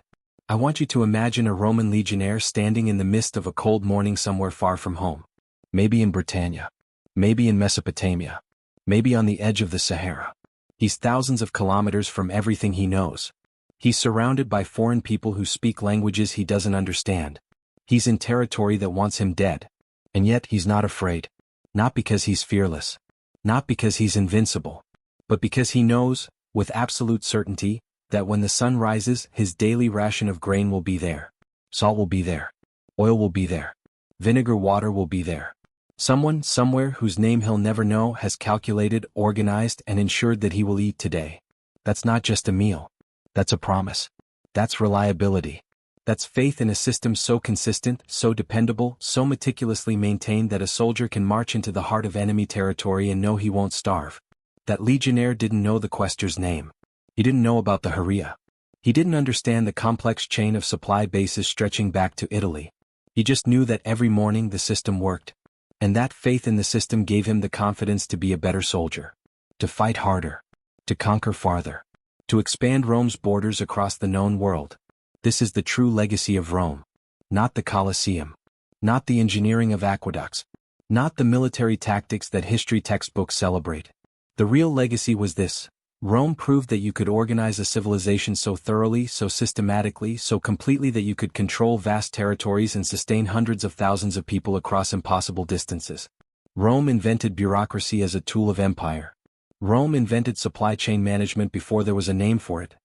I want you to imagine a Roman legionnaire standing in the mist of a cold morning somewhere far from home. Maybe in Britannia. Maybe in Mesopotamia. Maybe on the edge of the Sahara. He's thousands of kilometers from everything he knows. He's surrounded by foreign people who speak languages he doesn't understand. He's in territory that wants him dead. And yet he's not afraid. Not because he's fearless. Not because he's invincible. But because he knows, with absolute certainty, that when the sun rises, his daily ration of grain will be there. Salt will be there. Oil will be there. Vinegar water will be there. Someone, somewhere, whose name he'll never know has calculated, organized, and ensured that he will eat today. That's not just a meal. That's a promise. That's reliability. That's faith in a system so consistent, so dependable, so meticulously maintained that a soldier can march into the heart of enemy territory and know he won't starve. That legionnaire didn't know the questor's name. He didn't know about the Haria. He didn't understand the complex chain of supply bases stretching back to Italy. He just knew that every morning the system worked. And that faith in the system gave him the confidence to be a better soldier. To fight harder. To conquer farther. To expand Rome's borders across the known world. This is the true legacy of Rome. Not the Colosseum. Not the engineering of aqueducts. Not the military tactics that history textbooks celebrate. The real legacy was this: Rome proved that you could organize a civilization so thoroughly, so systematically, so completely that you could control vast territories and sustain hundreds of thousands of people across impossible distances. Rome invented bureaucracy as a tool of empire. Rome invented supply chain management before there was a name for it.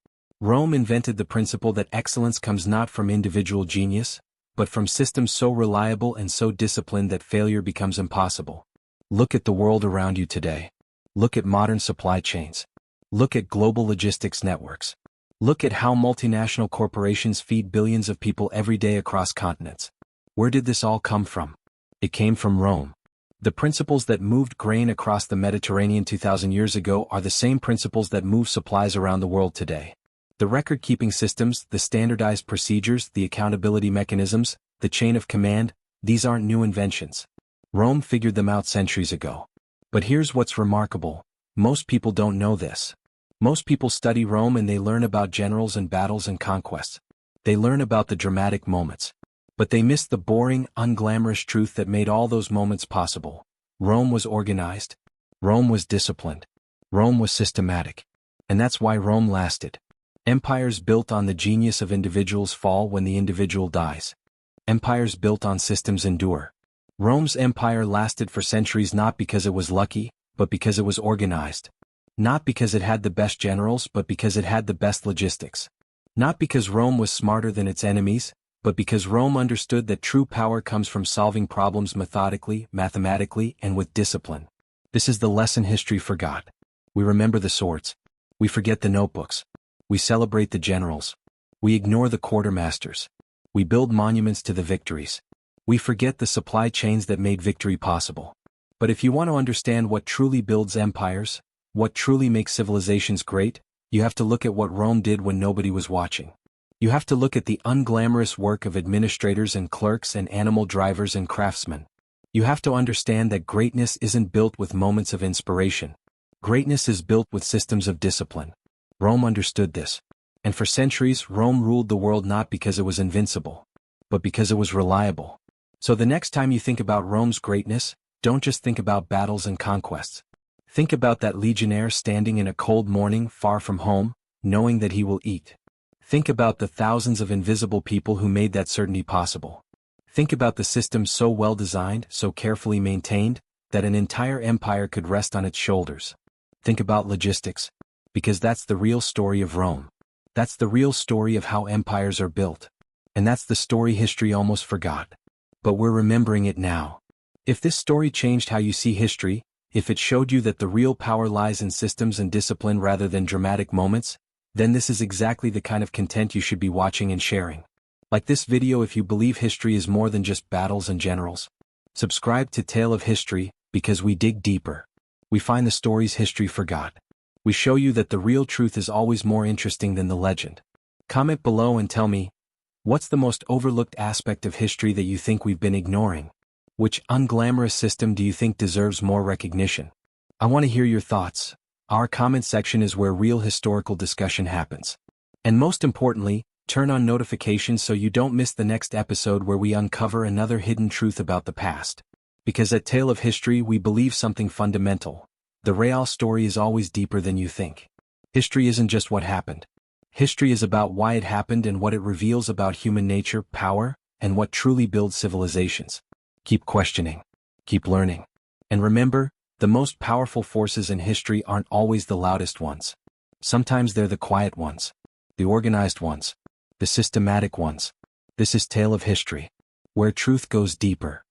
Rome invented the principle that excellence comes not from individual genius, but from systems so reliable and so disciplined that failure becomes impossible. Look at the world around you today. Look at modern supply chains. Look at global logistics networks. Look at how multinational corporations feed billions of people every day across continents. Where did this all come from? It came from Rome. The principles that moved grain across the Mediterranean 2,000 years ago are the same principles that move supplies around the world today. The record-keeping systems, the standardized procedures, the accountability mechanisms, the chain of command, these aren't new inventions. Rome figured them out centuries ago. But here's what's remarkable. Most people don't know this. Most people study Rome and they learn about generals and battles and conquests. They learn about the dramatic moments. But they miss the boring, unglamorous truth that made all those moments possible. Rome was organized. Rome was disciplined. Rome was systematic. And that's why Rome lasted. Empires built on the genius of individuals fall when the individual dies. Empires built on systems endure. Rome's empire lasted for centuries not because it was lucky, but because it was organized. Not because it had the best generals, but because it had the best logistics. Not because Rome was smarter than its enemies, but because Rome understood that true power comes from solving problems methodically, mathematically, and with discipline. This is the lesson history forgot. We remember the swords. We forget the notebooks. We celebrate the generals. We ignore the quartermasters. We build monuments to the victories. We forget the supply chains that made victory possible. But if you want to understand what truly builds empires, what truly makes civilizations great, you have to look at what Rome did when nobody was watching. You have to look at the unglamorous work of administrators and clerks and animal drivers and craftsmen. You have to understand that greatness isn't built with moments of inspiration. Greatness is built with systems of discipline. Rome understood this. And for centuries, Rome ruled the world not because it was invincible, but because it was reliable. So the next time you think about Rome's greatness, don't just think about battles and conquests. Think about that legionnaire standing in a cold morning far from home, knowing that he will eat. Think about the thousands of invisible people who made that certainty possible. Think about the systems so well designed, so carefully maintained, that an entire empire could rest on its shoulders. Think about logistics, because that's the real story of Rome. That's the real story of how empires are built. And that's the story history almost forgot. But we're remembering it now. If this story changed how you see history, if it showed you that the real power lies in systems and discipline rather than dramatic moments, then this is exactly the kind of content you should be watching and sharing. Like this video if you believe history is more than just battles and generals. Subscribe to Tale of History, because we dig deeper. We find the stories history forgot. We show you that the real truth is always more interesting than the legend. Comment below and tell me, what's the most overlooked aspect of history that you think we've been ignoring? Which unglamorous system do you think deserves more recognition? I want to hear your thoughts. Our comment section is where real historical discussion happens. And most importantly, turn on notifications so you don't miss the next episode where we uncover another hidden truth about the past. Because at Tale of History we believe something fundamental. The real story is always deeper than you think. History isn't just what happened. History is about why it happened and what it reveals about human nature, power, and what truly builds civilizations. Keep questioning. Keep learning. And remember, the most powerful forces in history aren't always the loudest ones. Sometimes they're the quiet ones. The organized ones. The systematic ones. This is Tale of History, where truth goes deeper.